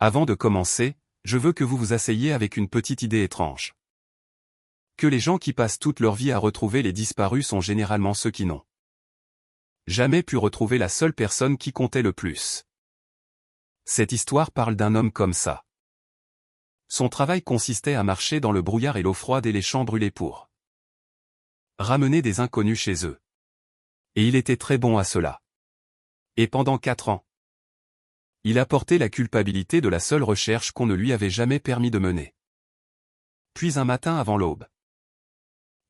Avant de commencer, je veux que vous vous asseyiez avec une petite idée étrange. Que les gens qui passent toute leur vie à retrouver les disparus sont généralement ceux qui n'ont jamais pu retrouver la seule personne qui comptait le plus. Cette histoire parle d'un homme comme ça. Son travail consistait à marcher dans le brouillard et l'eau froide et les champs brûlés pour ramener des inconnus chez eux. Et il était très bon à cela. Et pendant 4 ans, il a porté la culpabilité de la seule recherche qu'on ne lui avait jamais permis de mener. Puis un matin avant l'aube,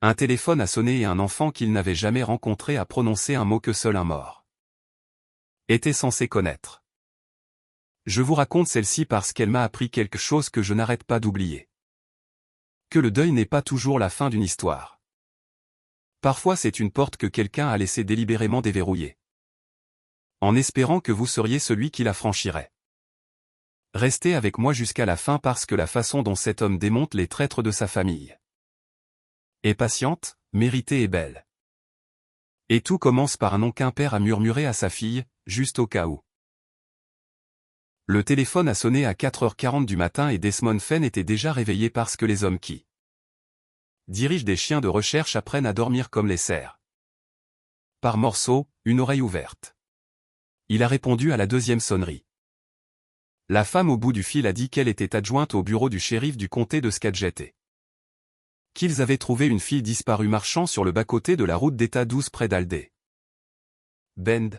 un téléphone a sonné et un enfant qu'il n'avait jamais rencontré a prononcé un mot que seul un mort était censé connaître. Je vous raconte celle-ci parce qu'elle m'a appris quelque chose que je n'arrête pas d'oublier. Que le deuil n'est pas toujours la fin d'une histoire. Parfois c'est une porte que quelqu'un a laissé délibérément déverrouiller, en espérant que vous seriez celui qui la franchirait. Restez avec moi jusqu'à la fin parce que la façon dont cet homme démonte les traîtres de sa famille est patiente, méritée et belle. Et tout commence par un oncle père a murmuré à sa fille, juste au cas où. Le téléphone a sonné à 4h40 du matin et Desmond Fenn était déjà réveillé parce que les hommes qui dirigent des chiens de recherche apprennent à dormir comme les cerfs. Par morceaux, une oreille ouverte. Il a répondu à la deuxième sonnerie. La femme au bout du fil a dit qu'elle était adjointe au bureau du shérif du comté de Skagit et qu'ils avaient trouvé une fille disparue marchant sur le bas-côté de la route d'État 12 près d'Aldey Bend,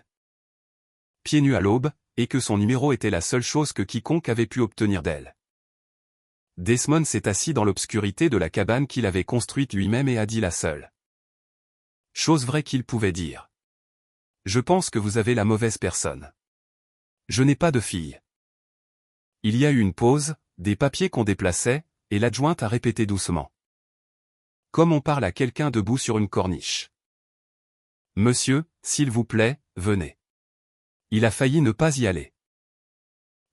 pieds nus à l'aube, et que son numéro était la seule chose que quiconque avait pu obtenir d'elle. Desmond s'est assis dans l'obscurité de la cabane qu'il avait construite lui-même et a dit la seule chose vraie qu'il pouvait dire. Je pense que vous avez la mauvaise personne. Je n'ai pas de fille. Il y a eu une pause, des papiers qu'on déplaçait, et l'adjointe a répété doucement. Comme on parle à quelqu'un debout sur une corniche. Monsieur, s'il vous plaît, venez. Il a failli ne pas y aller.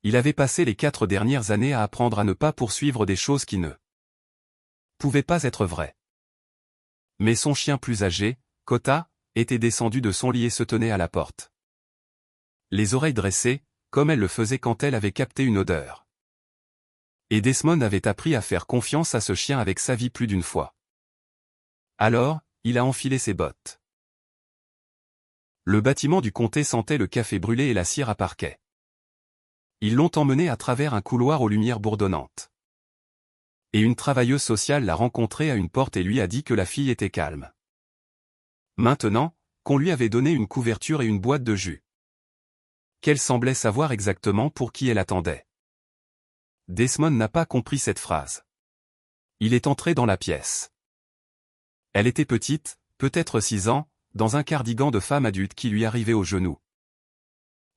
Il avait passé les 4 dernières années à apprendre à ne pas poursuivre des choses qui ne pouvaient pas être vraies. Mais son chien plus âgé, Kota, était descendu de son lit et se tenait à la porte. Les oreilles dressées, comme elle le faisait quand elle avait capté une odeur. Et Desmond avait appris à faire confiance à ce chien avec sa vie plus d'une fois. Alors, il a enfilé ses bottes. Le bâtiment du comté sentait le café brûlé et la cire à parquet. Ils l'ont emmené à travers un couloir aux lumières bourdonnantes. Et une travailleuse sociale l'a rencontré à une porte et lui a dit que la fille était calme. Maintenant, qu'on lui avait donné une couverture et une boîte de jus. Qu'elle semblait savoir exactement pour qui elle attendait. Desmond n'a pas compris cette phrase. Il est entré dans la pièce. Elle était petite, peut-être 6 ans, dans un cardigan de femme adulte qui lui arrivait aux genoux.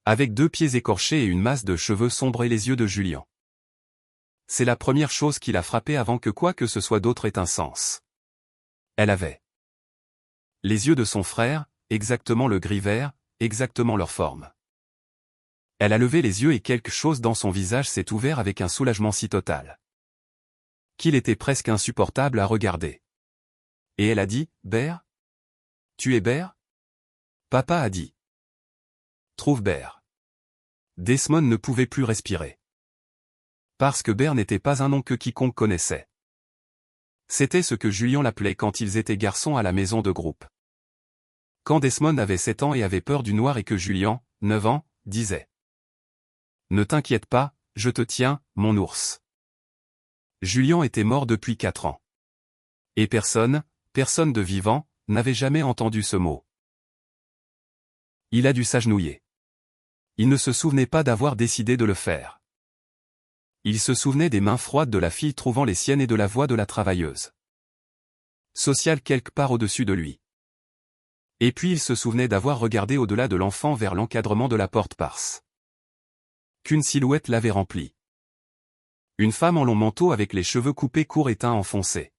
Avec 2 pieds écorchés et une masse de cheveux sombres et les yeux de Julian. C'est la première chose qui l'a frappé avant que quoi que ce soit d'autre ait un sens. Elle avait les yeux de son frère, exactement le gris-vert, exactement leur forme. Elle a levé les yeux et quelque chose dans son visage s'est ouvert avec un soulagement si total qu'il était presque insupportable à regarder. Et elle a dit, « Bear ? Tu es Bear ?» Papa a dit. « Trouve Bear. » Desmond ne pouvait plus respirer. Parce que Bear n'était pas un nom que quiconque connaissait. C'était ce que Julian l'appelait quand ils étaient garçons à la maison de groupe. Quand Desmond avait 7 ans et avait peur du noir et que Julian, 9 ans, disait « Ne t'inquiète pas, je te tiens, mon ours. » Julian était mort depuis 4 ans. Et personne de vivant, n'avait jamais entendu ce mot. Il a dû s'agenouiller. Il ne se souvenait pas d'avoir décidé de le faire. Il se souvenait des mains froides de la fille trouvant les siennes et de la voix de la travailleuse sociale quelque part au-dessus de lui. Et puis il se souvenait d'avoir regardé au-delà de l'enfant vers l'encadrement de la porte parce qu'une silhouette l'avait rempli. Une femme en long manteau avec les cheveux coupés courts et teint enfoncé.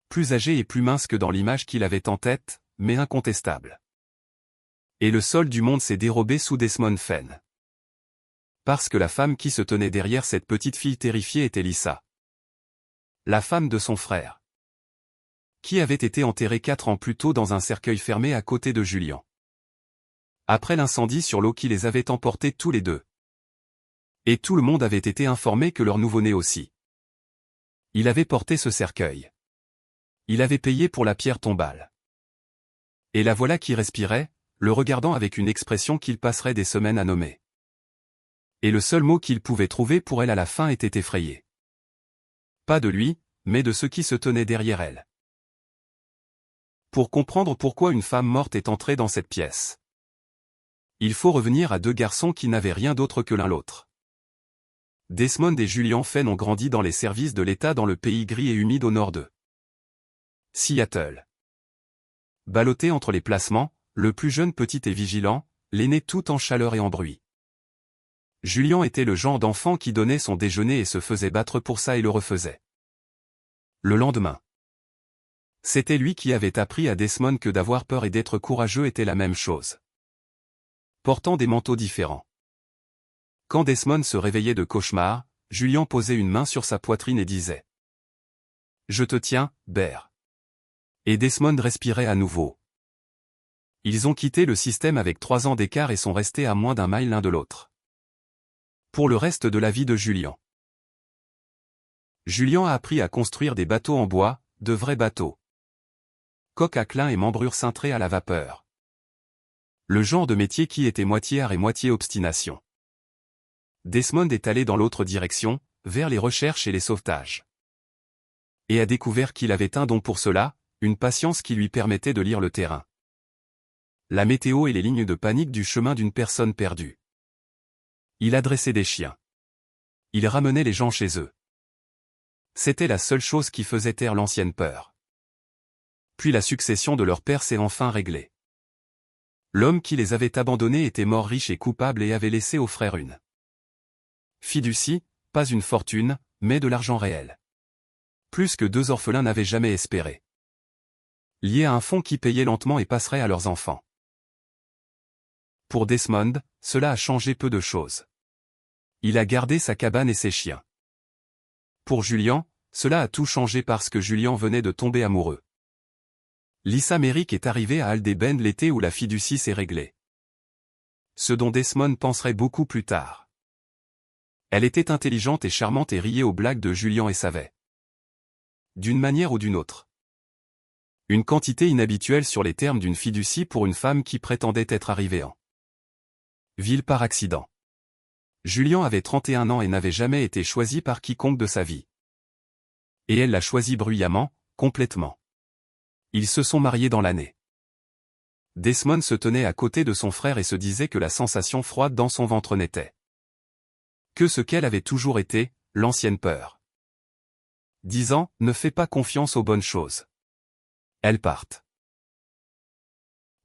Plus âgée et plus mince que dans l'image qu'il avait en tête, mais incontestable. Et le sol du monde s'est dérobé sous Desmond Fenn. Parce que la femme qui se tenait derrière cette petite fille terrifiée était Lisa. La femme de son frère. Qui avait été enterrée 4 ans plus tôt dans un cercueil fermé à côté de Julian. Après l'incendie sur l'eau qui les avait emportés tous les deux. Et tout le monde avait été informé que leur nouveau-né aussi. Il avait porté ce cercueil. Il avait payé pour la pierre tombale. Et la voilà qui respirait, le regardant avec une expression qu'il passerait des semaines à nommer. Et le seul mot qu'il pouvait trouver pour elle à la fin était effrayé. Pas de lui, mais de ceux qui se tenaient derrière elle. Pour comprendre pourquoi une femme morte est entrée dans cette pièce, il faut revenir à deux garçons qui n'avaient rien d'autre que l'un l'autre. Desmond et Julian Fenn ont grandi dans les services de l'État dans le pays gris et humide au nord de Seattle. Ballotté entre les placements, le plus jeune petit et vigilant, l'aîné tout en chaleur et en bruit. Julian était le genre d'enfant qui donnait son déjeuner et se faisait battre pour ça et le refaisait. Le lendemain. C'était lui qui avait appris à Desmond que d'avoir peur et d'être courageux était la même chose. Portant des manteaux différents. Quand Desmond se réveillait de cauchemar, Julian posait une main sur sa poitrine et disait « Je te tiens, Bear ». Et Desmond respirait à nouveau. Ils ont quitté le système avec 3 ans d'écart et sont restés à moins d'1 mile l'un de l'autre. Pour le reste de la vie de Julian. Julian a appris à construire des bateaux en bois, de vrais bateaux. Coque à clin et membrure cintrée à la vapeur. Le genre de métier qui était moitié art et moitié obstination. Desmond est allé dans l'autre direction, vers les recherches et les sauvetages. Et a découvert qu'il avait un don pour cela, une patience qui lui permettait de lire le terrain. La météo et les lignes de panique du chemin d'une personne perdue. Il adressait des chiens. Il ramenait les gens chez eux. C'était la seule chose qui faisait taire l'ancienne peur. Puis la succession de leur père s'est enfin réglée. L'homme qui les avait abandonnés était mort riche et coupable et avait laissé aux frères une fiducie, pas une fortune, mais de l'argent réel. Plus que 2 orphelins n'avaient jamais espéré. Liés à un fonds qui payait lentement et passerait à leurs enfants. Pour Desmond, cela a changé peu de choses. Il a gardé sa cabane et ses chiens. Pour Julian, cela a tout changé parce que Julian venait de tomber amoureux. Lisa Merrick est arrivée à Aldey Bend l'été où la fiducie s'est réglée. Ce dont Desmond penserait beaucoup plus tard. Elle était intelligente et charmante et riait aux blagues de Julian et savait. D'une manière ou d'une autre. Une quantité inhabituelle sur les termes d'une fiducie pour une femme qui prétendait être arrivée en ville par accident. Julian avait 31 ans et n'avait jamais été choisi par quiconque de sa vie. Et elle l'a choisi bruyamment, complètement. Ils se sont mariés dans l'année. Desmond se tenait à côté de son frère et se disait que la sensation froide dans son ventre n'était que ce qu'elle avait toujours été, l'ancienne peur. Disant, ne fais pas confiance aux bonnes choses. Elles partent.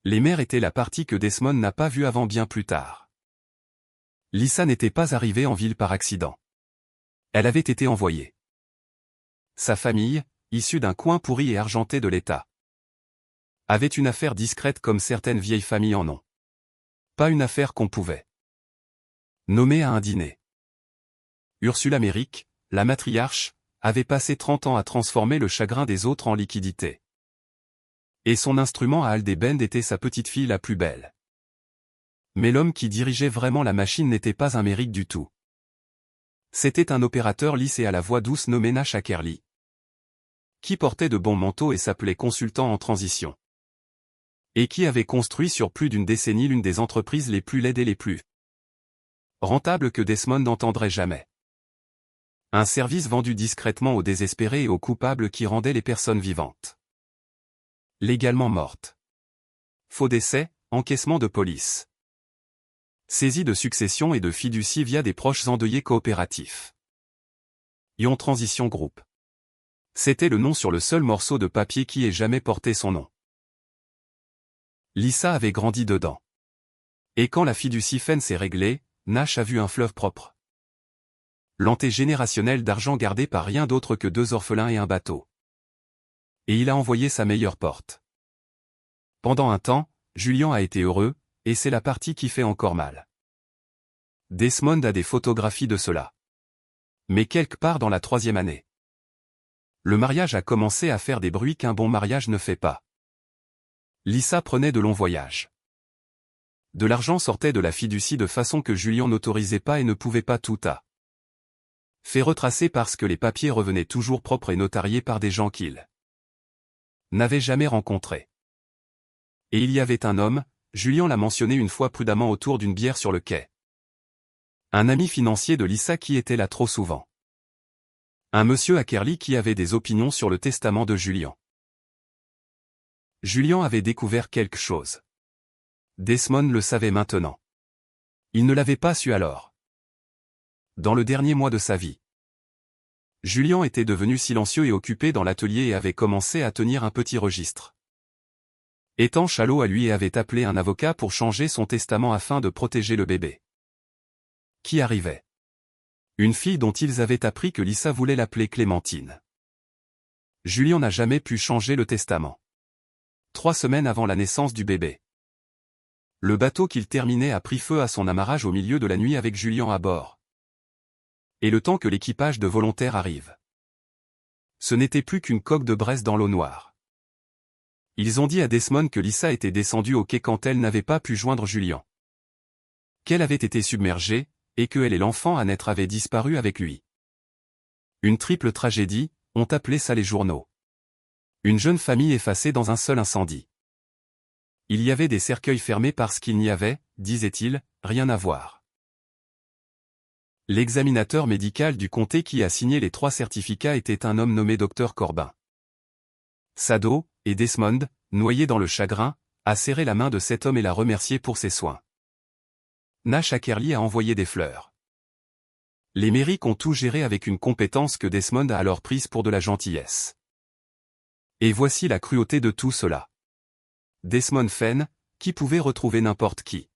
Les mères étaient la partie que Desmond n'a pas vue avant bien plus tard. Lisa n'était pas arrivée en ville par accident. Elle avait été envoyée. Sa famille, issue d'un coin pourri et argenté de l'État, avait une affaire discrète comme certaines vieilles familles en ont. Pas une affaire qu'on pouvait nommer à un dîner. Ursula Merrick, la matriarche, avait passé 30 ans à transformer le chagrin des autres en liquidité. Et son instrument à Aldey Bend était sa petite fille la plus belle. Mais l'homme qui dirigeait vraiment la machine n'était pas un Merrick du tout. C'était un opérateur lisse et à la voix douce nommé Nash Ackerley, qui portait de bons manteaux et s'appelait consultant en transition. Et qui avait construit sur plus d'une décennie l'une des entreprises les plus laides et les plus rentables que Desmond n'entendrait jamais. Un service vendu discrètement aux désespérés et aux coupables qui rendait les personnes vivantes légalement mortes. Faux décès, encaissement de police. Saisie de succession et de fiducie via des proches endeuillés coopératifs. Ion Transition Group. C'était le nom sur le seul morceau de papier qui ait jamais porté son nom. Lisa avait grandi dedans. Et quand la fiducie Fenn s'est réglée, Nash a vu un fleuve propre. L'anté-générationnel d'argent gardé par rien d'autre que 2 orphelins et un bateau. Et il a envoyé sa meilleure porte. Pendant un temps, Julian a été heureux, et c'est la partie qui fait encore mal. Desmond a des photographies de cela. Mais quelque part dans la 3e année. Le mariage a commencé à faire des bruits qu'un bon mariage ne fait pas. Lisa prenait de longs voyages. De l'argent sortait de la fiducie de façon que Julien n'autorisait pas et ne pouvait pas tout à fait retracer parce que les papiers revenaient toujours propres et notariés par des gens qu'il n'avait jamais rencontrés. Et il y avait un homme, Julien l'a mentionné une fois prudemment autour d'une bière sur le quai. Un ami financier de Lisa qui était là trop souvent. Un monsieur Ackerley qui avait des opinions sur le testament de Julien. Julien avait découvert quelque chose. Desmond le savait maintenant. Il ne l'avait pas su alors. Dans le dernier mois de sa vie. Julien était devenu silencieux et occupé dans l'atelier et avait commencé à tenir un petit registre. Étant Chalot à lui et avait appelé un avocat pour changer son testament afin de protéger le bébé. Qui arrivait? Une fille dont ils avaient appris que Lisa voulait l'appeler Clémentine. Julien n'a jamais pu changer le testament. 3 semaines avant la naissance du bébé. Le bateau qu'il terminait a pris feu à son amarrage au milieu de la nuit avec Julien à bord. Et le temps que l'équipage de volontaires arrive. Ce n'était plus qu'une coque de braise dans l'eau noire. Ils ont dit à Desmond que Lisa était descendue au quai quand elle n'avait pas pu joindre Julien. Qu'elle avait été submergée, et que elle et l'enfant à naître avaient disparu avec lui. Une triple tragédie, ont appelé ça les journaux. Une jeune famille effacée dans un seul incendie. Il y avait des cercueils fermés parce qu'il n'y avait, disait-il, rien à voir. L'examinateur médical du comté qui a signé les 3 certificats était un homme nommé Dr Corbin. Sado, et Desmond, noyé dans le chagrin, a serré la main de cet homme et l'a remercié pour ses soins. Nash Ackerley a envoyé des fleurs. Les Merrick ont tout géré avec une compétence que Desmond a alors prise pour de la gentillesse. Et voici la cruauté de tout cela. Desmond Fenn, qui pouvait retrouver n'importe qui.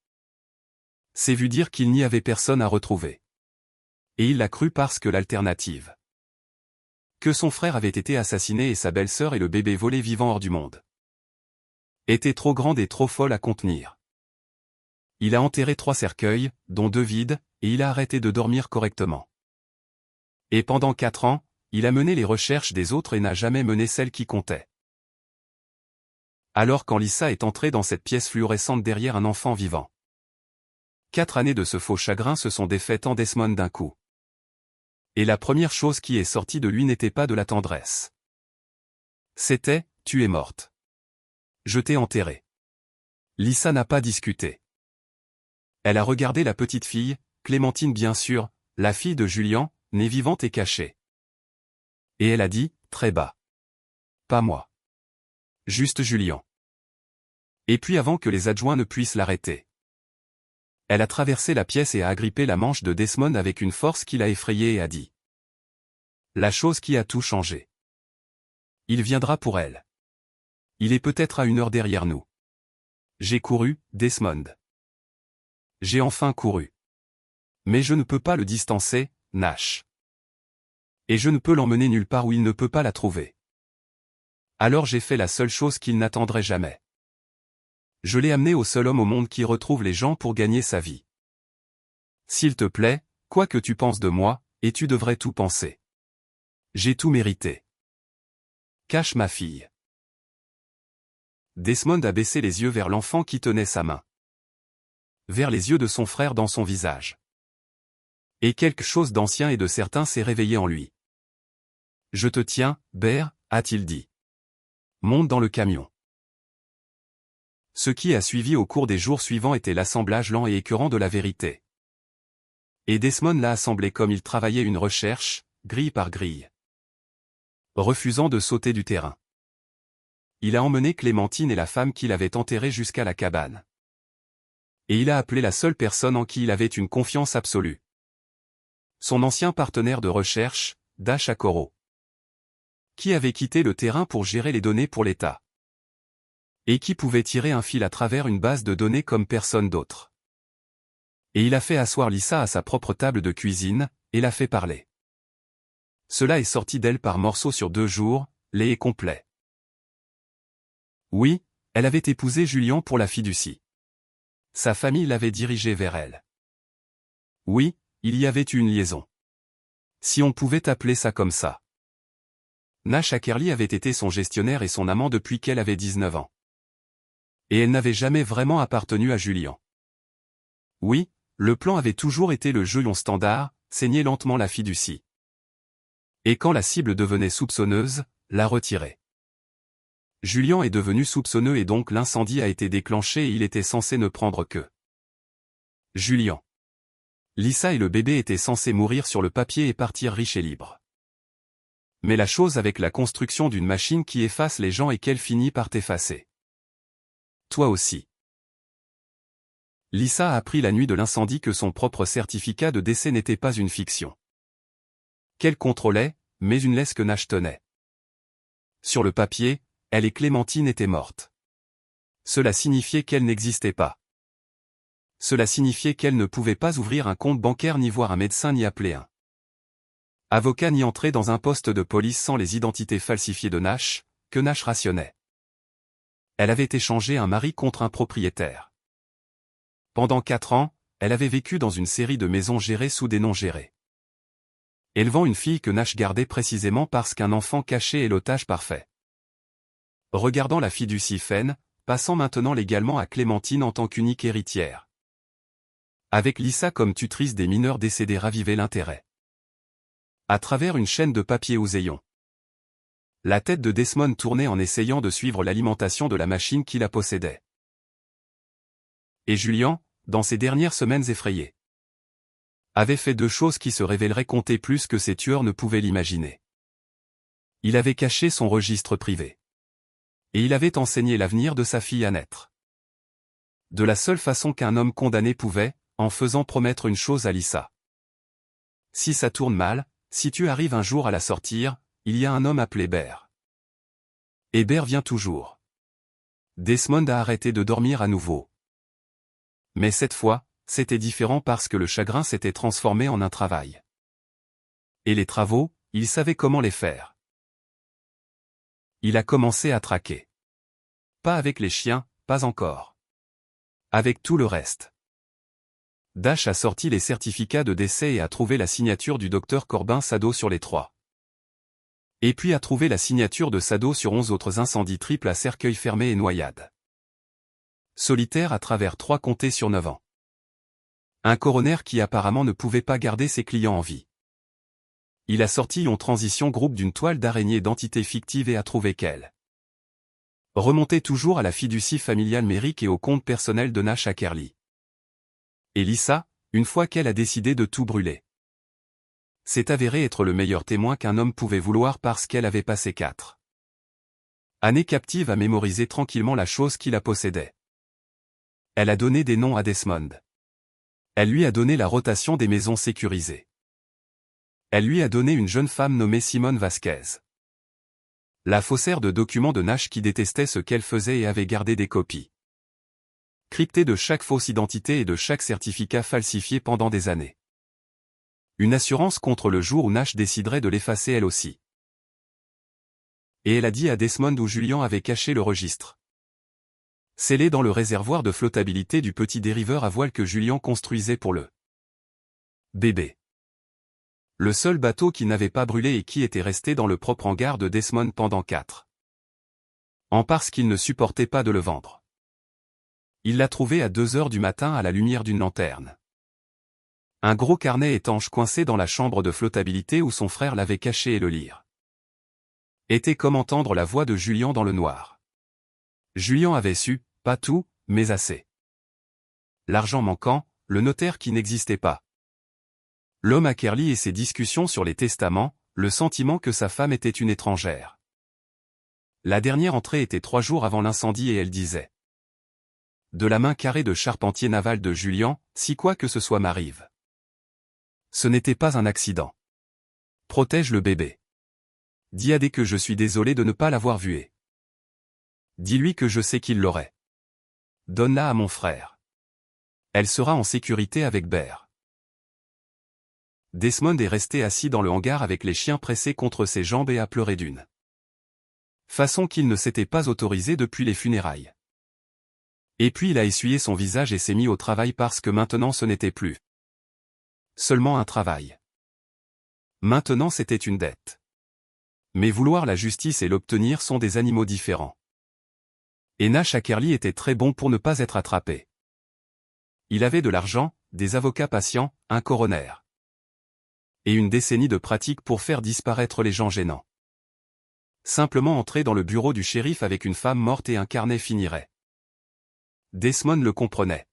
C'est vu dire qu'il n'y avait personne à retrouver. Et il l'a cru parce que l'alternative. Que son frère avait été assassiné et sa belle-sœur et le bébé volé vivant hors du monde. Était trop grande et trop folle à contenir. Il a enterré 3 cercueils, dont 2 vides, et il a arrêté de dormir correctement. Et pendant 4 ans, il a mené les recherches des autres et n'a jamais mené celle qui comptait. Alors quand Lisa est entrée dans cette pièce fluorescente derrière un enfant vivant. 4 années de ce faux chagrin se sont défaites en Desmond d'un coup. Et la première chose qui est sortie de lui n'était pas de la tendresse. C'était, tu es morte. Je t'ai enterrée. Lisa n'a pas discuté. Elle a regardé la petite fille, Clémentine bien sûr, la fille de Julien, née vivante et cachée. Et elle a dit, très bas. Pas moi. Juste Julien. Et puis avant que les adjoints ne puissent l'arrêter. Elle a traversé la pièce et a agrippé la manche de Desmond avec une force qui l'a effrayé et a dit. La chose qui a tout changé. Il viendra pour elle. Il est peut-être à 1 heure derrière nous. J'ai couru, Desmond. J'ai enfin couru. Mais je ne peux pas le distancer, Nash. Et je ne peux l'emmener nulle part où il ne peut pas la trouver. Alors j'ai fait la seule chose qu'il n'attendrait jamais. Je l'ai amené au seul homme au monde qui retrouve les gens pour gagner sa vie. S'il te plaît, quoi que tu penses de moi, et tu devrais tout penser. J'ai tout mérité. Cache ma fille. Desmond a baissé les yeux vers l'enfant qui tenait sa main. Vers les yeux de son frère dans son visage. Et quelque chose d'ancien et de certain s'est réveillé en lui. Je te tiens, Bear, a-t-il dit. Monte dans le camion. Ce qui a suivi au cours des jours suivants était l'assemblage lent et écœurant de la vérité. Et Desmond l'a assemblé comme il travaillait une recherche, grille par grille. Refusant de sauter du terrain. Il a emmené Clémentine et la femme qu'il avait enterrée jusqu'à la cabane. Et il a appelé la seule personne en qui il avait une confiance absolue. Son ancien partenaire de recherche, Dash Akoro. Qui avait quitté le terrain pour gérer les données pour l'État. Et qui pouvait tirer un fil à travers une base de données comme personne d'autre. Et il a fait asseoir Lisa à sa propre table de cuisine, et l'a fait parler. Cela est sorti d'elle par morceaux sur 2 jours, laid et complet. Oui, elle avait épousé Julien pour la fiducie. Sa famille l'avait dirigé vers elle. Oui, il y avait eu une liaison. Si on pouvait appeler ça comme ça. Nash Ackerley avait été son gestionnaire et son amant depuis qu'elle avait 19 ans. Et elle n'avait jamais vraiment appartenu à Julien. Oui, le plan avait toujours été le jeu standard, saigner lentement la fiducie. Et quand la cible devenait soupçonneuse, la retirer. Julian est devenu soupçonneux et donc l'incendie a été déclenché et il était censé ne prendre que Julian. Lisa et le bébé étaient censés mourir sur le papier et partir riches et libres. Mais la chose avec la construction d'une machine qui efface les gens et qu'elle finit par t'effacer. Toi aussi. Lisa a appris la nuit de l'incendie que son propre certificat de décès n'était pas une fiction. Qu'elle contrôlait, mais une laisse que Nash tenait. Sur le papier, elle et Clémentine étaient mortes. Cela signifiait qu'elle n'existait pas. Cela signifiait qu'elle ne pouvait pas ouvrir un compte bancaire ni voir un médecin ni appeler un avocat ni entrer dans un poste de police sans les identités falsifiées de Nash, que Nash rationnait. Elle avait échangé un mari contre un propriétaire. Pendant 4 ans, elle avait vécu dans une série de maisons gérées sous des noms gérés. Élevant une fille que Nash gardait précisément parce qu'un enfant caché est l'otage parfait. Regardant la fiducie Fenn, passant maintenant légalement à Clémentine en tant qu'unique héritière. Avec Lisa comme tutrice des mineurs décédés ravivait l'intérêt. À travers une chaîne de papier oséillon. La tête de Desmond tournait en essayant de suivre l'alimentation de la machine qui la possédait. Et Julian, dans ces dernières semaines effrayées, avait fait 2 choses qui se révéleraient compter plus que ses tueurs ne pouvaient l'imaginer. Il avait caché son registre privé. Et il avait enseigné l'avenir de sa fille à naître. De la seule façon qu'un homme condamné pouvait, en faisant promettre une chose à Lisa. Si ça tourne mal, si tu arrives un jour à la sortir, il y a un homme appelé Bear. Et Bear vient toujours. Desmond a arrêté de dormir à nouveau. Mais cette fois, c'était différent parce que le chagrin s'était transformé en un travail. Et les travaux, il savait comment les faire. Il a commencé à traquer. Pas avec les chiens, pas encore. Avec tout le reste. Dash a sorti les certificats de décès et a trouvé la signature du docteur Corbin Sado sur les 3. Et puis a trouvé la signature de Sado sur 11 autres incendies triples à cercueil fermé et noyades. Solitaire à travers 3 comtés sur 9 ans. Un coroner qui apparemment ne pouvait pas garder ses clients en vie. Il a sorti en transition groupe d'une toile d'araignée d'entités fictives et a trouvé qu'elle remontait toujours à la fiducie familiale Merrick et au compte personnel de Nash Ackerley. Et Lisa, une fois qu'elle a décidé de tout brûler, s'est avéré être le meilleur témoin qu'un homme pouvait vouloir parce qu'elle avait passé 4 années captive à mémoriser tranquillement la chose qui la possédait. Elle a donné des noms à Desmond. Elle lui a donné la rotation des maisons sécurisées. Elle lui a donné une jeune femme nommée Simone Vasquez. La faussaire de documents de Nash qui détestait ce qu'elle faisait et avait gardé des copies cryptées de chaque fausse identité et de chaque certificat falsifié pendant des années. Une assurance contre le jour où Nash déciderait de l'effacer elle aussi. Et elle a dit à Desmond où Julian avait caché le registre. Scellé dans le réservoir de flottabilité du petit dériveur à voile que Julian construisait pour le bébé. Le seul bateau qui n'avait pas brûlé et qui était resté dans le propre hangar de Desmond pendant 4 ans parce qu'il ne supportait pas de le vendre. Il l'a trouvé à 2 heures du matin à la lumière d'une lanterne. Un gros carnet étanche coincé dans la chambre de flottabilité où son frère l'avait caché et le lire. Était comme entendre la voix de Julian dans le noir. Julian avait su, pas tout, mais assez. L'argent manquant, le notaire qui n'existait pas. L'homme Ackerley et ses discussions sur les testaments, le sentiment que sa femme était une étrangère. La dernière entrée était 3 jours avant l'incendie et elle disait. De la main carrée de charpentier naval de Julian, si quoi que ce soit m'arrive. Ce n'était pas un accident. Protège le bébé. Dis à Dé que je suis désolé de ne pas l'avoir vue. Dis-lui que je sais qu'il l'aurait. Donne-la à mon frère. Elle sera en sécurité avec Bear. Desmond est resté assis dans le hangar avec les chiens pressés contre ses jambes et a pleuré d'une façon qu'il ne s'était pas autorisé depuis les funérailles. Et puis il a essuyé son visage et s'est mis au travail parce que maintenant ce n'était plus seulement un travail. Maintenant c'était une dette. Mais vouloir la justice et l'obtenir sont des animaux différents. Et Nash Ackerley était très bon pour ne pas être attrapé. Il avait de l'argent, des avocats patients, un coroner. Et une décennie de pratique pour faire disparaître les gens gênants. Simplement entrer dans le bureau du shérif avec une femme morte et un carnet finirait. Desmond le comprenait.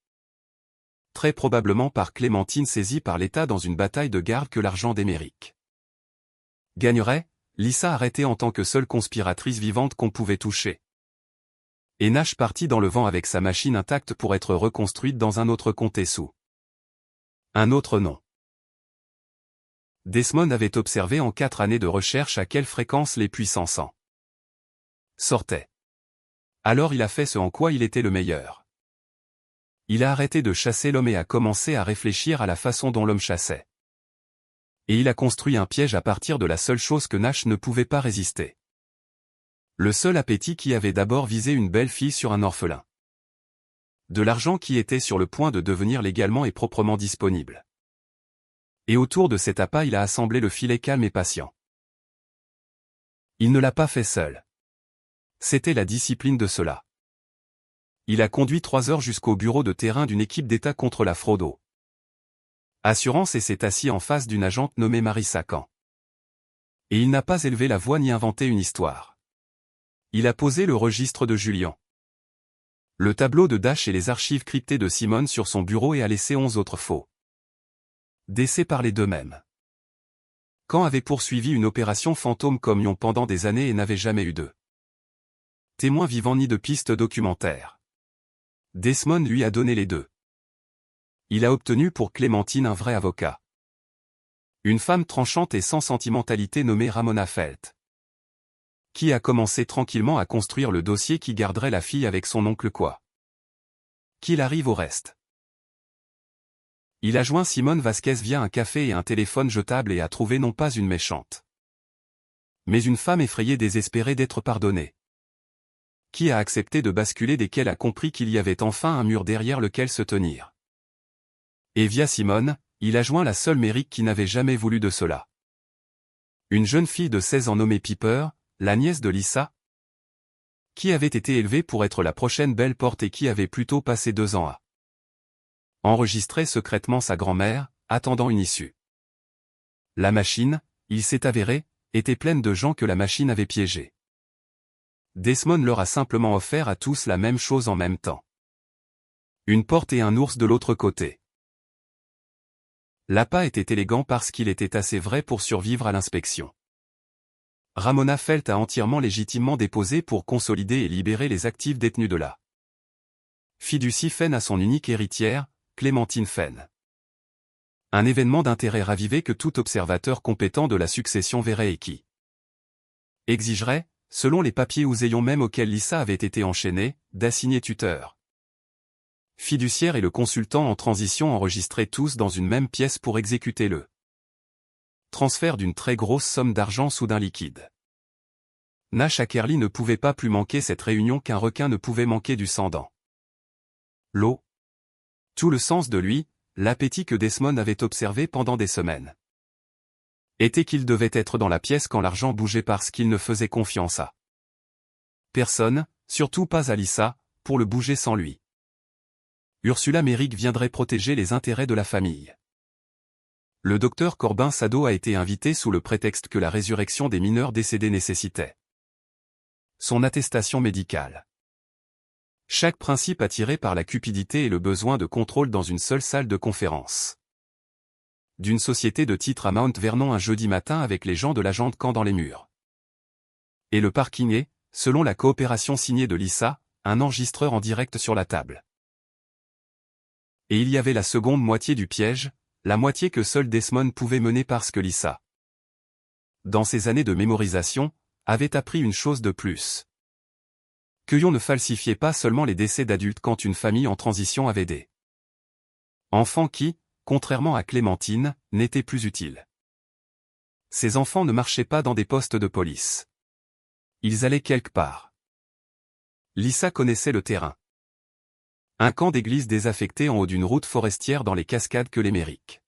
Très probablement par Clémentine saisie par l'État dans une bataille de garde que l'argent d'Émeric gagnerait, Lisa arrêtée en tant que seule conspiratrice vivante qu'on pouvait toucher. Et Nash parti dans le vent avec sa machine intacte pour être reconstruite dans un autre comté sous un autre nom. Desmond avait observé en 4 années de recherche à quelle fréquence les puissants sang sortaient. Alors il a fait ce en quoi il était le meilleur. Il a arrêté de chasser l'homme et a commencé à réfléchir à la façon dont l'homme chassait. Et il a construit un piège à partir de la seule chose que Nash ne pouvait pas résister. Le seul appétit qui avait d'abord visé une belle fille sur un orphelin. De l'argent qui était sur le point de devenir légalement et proprement disponible. Et autour de cet appât il a assemblé le filet calme et patient. Il ne l'a pas fait seul. C'était la discipline de cela. Il a conduit 3 heures jusqu'au bureau de terrain d'une équipe d'État contre la fraude. Assurance et s'est assis en face d'une agente nommée Marissa Khan. Et il n'a pas élevé la voix ni inventé une histoire. Il a posé le registre de Julian. Le tableau de Dash et les archives cryptées de Simone sur son bureau et a laissé 11 autres faux décès par les deux mêmes. Khan avait poursuivi une opération fantôme comme Lyon pendant des années et n'avait jamais eu de témoins vivants ni de pistes documentaires. Desmond lui a donné les deux. Il a obtenu pour Clémentine un vrai avocat. Une femme tranchante et sans sentimentalité nommée Ramona Felt. Qui a commencé tranquillement à construire le dossier qui garderait la fille avec son oncle quoi. Qu'il arrive au reste. Il a joint Simone Vasquez via un café et un téléphone jetable et a trouvé non pas une méchante, mais une femme effrayée désespérée d'être pardonnée. Qui a accepté de basculer dès qu'elle a compris qu'il y avait enfin un mur derrière lequel se tenir. Et via Simone, il a joint la seule Méric qui n'avait jamais voulu de cela. Une jeune fille de 16 ans nommée Piper, la nièce de Lisa, qui avait été élevée pour être la prochaine belle porte et qui avait plutôt passé 2 ans à enregistrer secrètement sa grand-mère, attendant une issue. La machine, il s'est avéré, était pleine de gens que la machine avait piégés. Desmond leur a simplement offert à tous la même chose en même temps. Une porte et un ours de l'autre côté. L'appât était élégant parce qu'il était assez vrai pour survivre à l'inspection. Ramona Felt a entièrement légitimement déposé pour consolider et libérer les actifs détenus de la fiducie Fenn à son unique héritière, Clémentine Fenn. Un événement d'intérêt ravivé que tout observateur compétent de la succession verrait et qui exigerait, selon les papiers ou ayons même auxquels Lisa avait été enchaînée, d'assigner tuteur fiduciaire et le consultant en transition enregistrés tous dans une même pièce pour exécuter le transfert d'une très grosse somme d'argent soudain liquide. Nash Ackerley ne pouvait pas plus manquer cette réunion qu'un requin ne pouvait manquer du sang dans l'eau. Tout le sens de lui, l'appétit que Desmond avait observé pendant des semaines, était qu'il devait être dans la pièce quand l'argent bougeait parce qu'il ne faisait confiance à personne, surtout pas à Lisa, pour le bouger sans lui. Ursula Méric viendrait protéger les intérêts de la famille. Le docteur Corbin Sado a été invité sous le prétexte que la résurrection des mineurs décédés nécessitait son attestation médicale. Chaque principe attiré par la cupidité et le besoin de contrôle dans une seule salle de conférence. D'une société de titre à Mount Vernon un jeudi matin avec les gens de l'agente Khan dans les murs. Et le parking est, selon la coopération signée de Lisa, un enregistreur en direct sur la table. Et il y avait la seconde moitié du piège, la moitié que seul Desmond pouvait mener parce que Lisa, dans ses années de mémorisation, avait appris une chose de plus. Que Lyon ne falsifiait pas seulement les décès d'adultes quand une famille en transition avait des enfants qui, contrairement à Clémentine, n'étaient plus utiles. Ces enfants ne marchaient pas dans des postes de police. Ils allaient quelque part. Lisa connaissait le terrain. Un camp d'église désaffecté en haut d'une route forestière dans les cascades que les Méric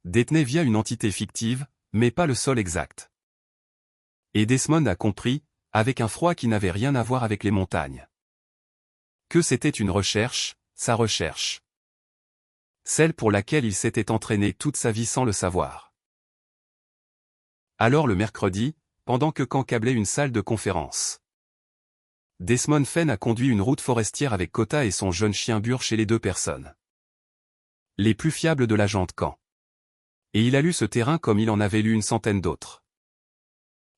détenait via une entité fictive, mais pas le sol exact. Et Desmond a compris, avec un froid qui n'avait rien à voir avec les montagnes, que c'était une recherche, sa recherche. Celle pour laquelle il s'était entraîné toute sa vie sans le savoir. Alors le mercredi, pendant que Caen câblait une salle de conférence, Desmond Fenn a conduit une route forestière avec Kota et son jeune chien Burr chez les deux personnes les plus fiables de l'agent de Caen. Et il a lu ce terrain comme il en avait lu une centaine d'autres.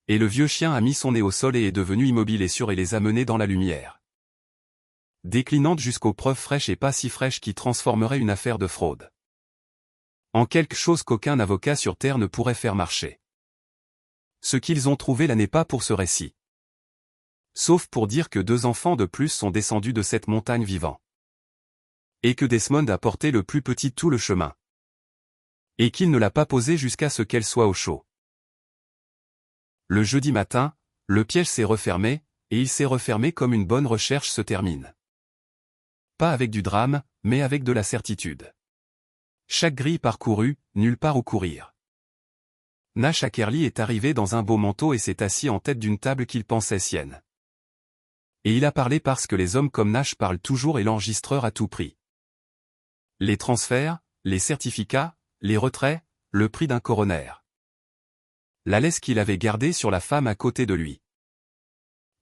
Et le vieux chien a mis son nez au sol et est devenu immobile et sûr et les a menés dans la lumière déclinante jusqu'aux preuves fraîches et pas si fraîches qui transformeraient une affaire de fraude en quelque chose qu'aucun avocat sur Terre ne pourrait faire marcher. Ce qu'ils ont trouvé là n'est pas pour ce récit. Sauf pour dire que 2 enfants de plus sont descendus de cette montagne vivant. Et que Desmond a porté le plus petit tout le chemin. Et qu'il ne l'a pas posée jusqu'à ce qu'elle soit au chaud. Le jeudi matin, le piège s'est refermé, et il s'est refermé comme une bonne recherche se termine. Pas avec du drame, mais avec de la certitude. Chaque grille parcourue, nulle part où courir. Nash Ackerley est arrivé dans un beau manteau et s'est assis en tête d'une table qu'il pensait sienne. Et il a parlé parce que les hommes comme Nash parlent toujours et l'enregistreur à tout prix. Les transferts, les certificats, les retraits, le prix d'un coroner. La laisse qu'il avait gardée sur la femme à côté de lui.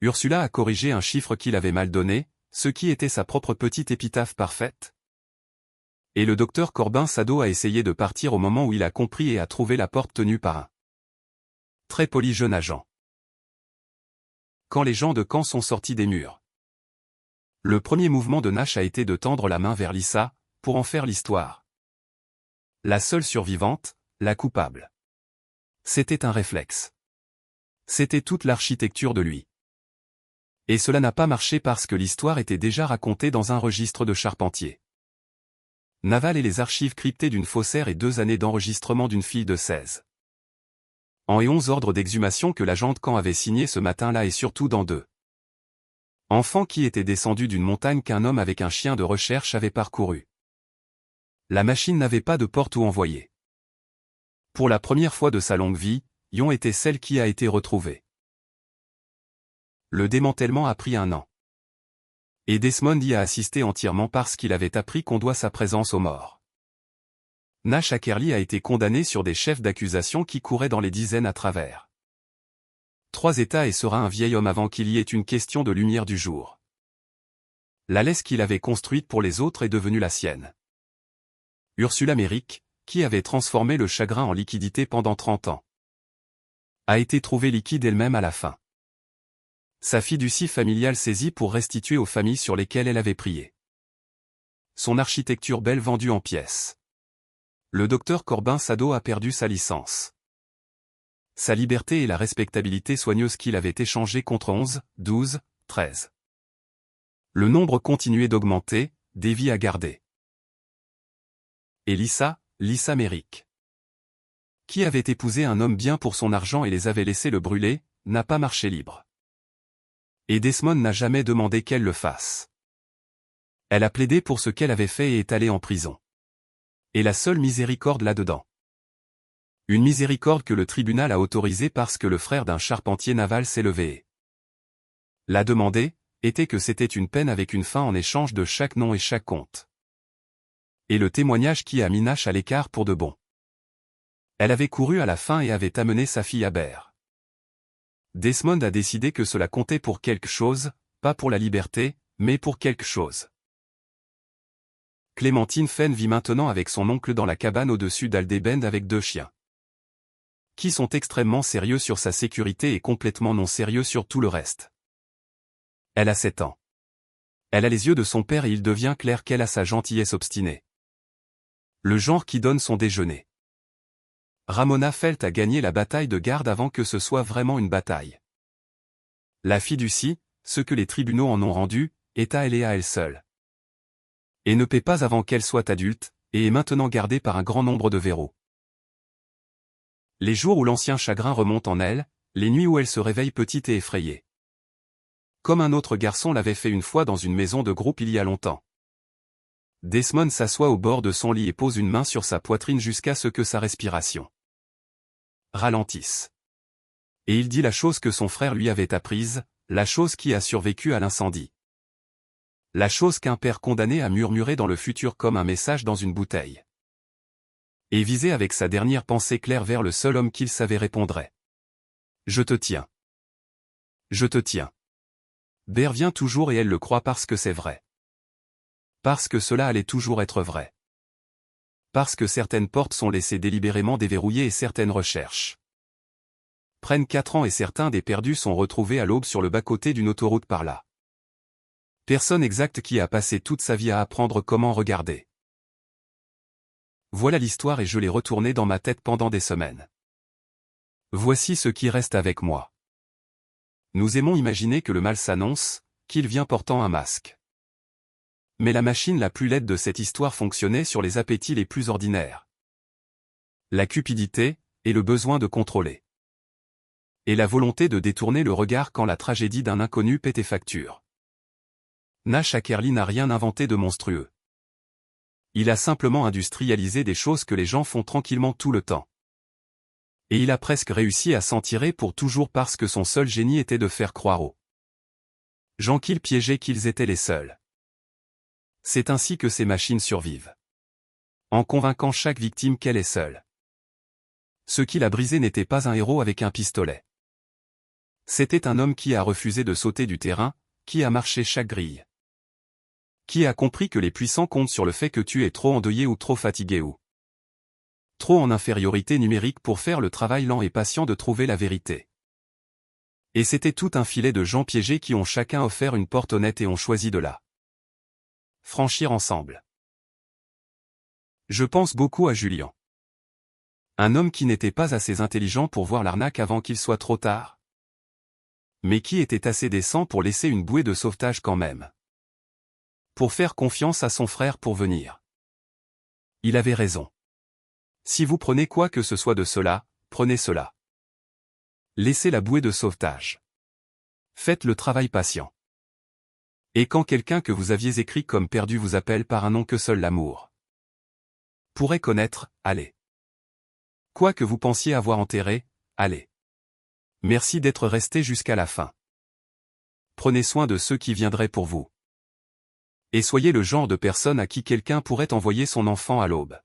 Ursula a corrigé un chiffre qu'il avait mal donné, ce qui était sa propre petite épitaphe parfaite. Et le docteur Corbin Sado a essayé de partir au moment où il a compris et a trouvé la porte tenue par un très poli jeune agent. Quand les gens de Caen sont sortis des murs, le premier mouvement de Nash a été de tendre la main vers Lisa, pour en faire l'histoire. La seule survivante, la coupable. C'était un réflexe. C'était toute l'architecture de lui. Et cela n'a pas marché parce que l'histoire était déjà racontée dans un registre de charpentier. Naval et les archives cryptées d'une faussaire et 2 années d'enregistrement d'une fille de 16 ans et 11 ordres d'exhumation que l'agent de Caen avait signé ce matin-là et surtout dans 2 enfants qui étaient descendus d'une montagne qu'un homme avec un chien de recherche avait parcouru. La machine n'avait pas de porte où envoyer. Pour la première fois de sa longue vie, Yon était celle qui a été retrouvée. Le démantèlement a pris 1 an. Et Desmond y a assisté entièrement parce qu'il avait appris qu'on doit sa présence aux morts. Nash Ackerley a été condamné sur des chefs d'accusation qui couraient dans les dizaines à travers 3 États et sera un vieil homme avant qu'il y ait une question de lumière du jour. La laisse qu'il avait construite pour les autres est devenue la sienne. Ursula Merrick, qui avait transformé le chagrin en liquidité pendant 30 ans, a été trouvée liquide elle-même à la fin. Sa fiducie familiale saisie pour restituer aux familles sur lesquelles elle avait prié. Son architecture belle vendue en pièces. Le docteur Corbin Sado a perdu sa licence. Sa liberté et la respectabilité soigneuse qu'il avait échangée contre 11, 12, 13. Le nombre continuait d'augmenter, des vies à garder. Et Lisa Merrick, qui avait épousé un homme bien pour son argent et les avait laissés le brûler, n'a pas marché libre. Et Desmond n'a jamais demandé qu'elle le fasse. Elle a plaidé pour ce qu'elle avait fait et est allée en prison. Et la seule miséricorde là-dedans. Une miséricorde que le tribunal a autorisée parce que le frère d'un charpentier naval s'est levé et l'a demandé, était que c'était une peine avec une fin en échange de chaque nom et chaque compte. Et le témoignage qui a mis Nash à l'écart pour de bon. Elle avait couru à la fin et avait amené sa fille à Berre. Desmond a décidé que cela comptait pour quelque chose, pas pour la liberté, mais pour quelque chose. Clémentine Fenn vit maintenant avec son oncle dans la cabane au-dessus d'Aldebend avec 2 chiens. Qui sont extrêmement sérieux sur sa sécurité et complètement non sérieux sur tout le reste. Elle a 7 ans. Elle a les yeux de son père et il devient clair qu'elle a sa gentillesse obstinée. Le genre qui donne son déjeuner. Ramona Felt a gagné la bataille de garde avant que ce soit vraiment une bataille. La fiducie, ce que les tribunaux en ont rendu, est à elle et à elle seule. Et ne paie pas avant qu'elle soit adulte, et est maintenant gardée par un grand nombre de verrous. Les jours où l'ancien chagrin remonte en elle, les nuits où elle se réveille petite et effrayée. Comme un autre garçon l'avait fait une fois dans une maison de groupe il y a longtemps. Desmond s'assoit au bord de son lit et pose une main sur sa poitrine jusqu'à ce que sa respiration ralentisse. Et il dit la chose que son frère lui avait apprise, la chose qui a survécu à l'incendie. La chose qu'un père condamné a murmuré dans le futur comme un message dans une bouteille. Et visé avec sa dernière pensée claire vers le seul homme qu'il savait répondrait. Je te tiens. Je te tiens. Ber vient toujours et elle le croit parce que c'est vrai. Parce que cela allait toujours être vrai. Parce que certaines portes sont laissées délibérément déverrouillées et certaines recherches prennent 4 ans et certains des perdus sont retrouvés à l'aube sur le bas-côté d'une autoroute par là. Personne exacte qui a passé toute sa vie à apprendre comment regarder. Voilà l'histoire et je l'ai retournée dans ma tête pendant des semaines. Voici ce qui reste avec moi. Nous aimons imaginer que le mal s'annonce, qu'il vient portant un masque. Mais la machine la plus laide de cette histoire fonctionnait sur les appétits les plus ordinaires. La cupidité, et le besoin de contrôler. Et la volonté de détourner le regard quand la tragédie d'un inconnu pétait facture. Nash Ackerley n'a rien inventé de monstrueux. Il a simplement industrialisé des choses que les gens font tranquillement tout le temps. Et il a presque réussi à s'en tirer pour toujours parce que son seul génie était de faire croire aux gens qu'il piégeait qu'ils étaient les seuls. C'est ainsi que ces machines survivent. En convainquant chaque victime qu'elle est seule. Ce qui l'a brisé n'était pas un héros avec un pistolet. C'était un homme qui a refusé de sauter du terrain, qui a marché chaque grille. Qui a compris que les puissants comptent sur le fait que tu es trop endeuillé ou trop fatigué ou trop en infériorité numérique pour faire le travail lent et patient de trouver la vérité. Et c'était tout un filet de gens piégés qui ont chacun offert une porte honnête et ont choisi de la franchir ensemble. Je pense beaucoup à Julian. Un homme qui n'était pas assez intelligent pour voir l'arnaque avant qu'il soit trop tard. Mais qui était assez décent pour laisser une bouée de sauvetage quand même. Pour faire confiance à son frère pour venir. Il avait raison. Si vous prenez quoi que ce soit de cela, prenez cela. Laissez la bouée de sauvetage. Faites le travail patient. Et quand quelqu'un que vous aviez écrit comme perdu vous appelle par un nom que seul l'amour pourrait connaître, allez. Quoi que vous pensiez avoir enterré, allez. Merci d'être resté jusqu'à la fin. Prenez soin de ceux qui viendraient pour vous. Et soyez le genre de personne à qui quelqu'un pourrait envoyer son enfant à l'aube.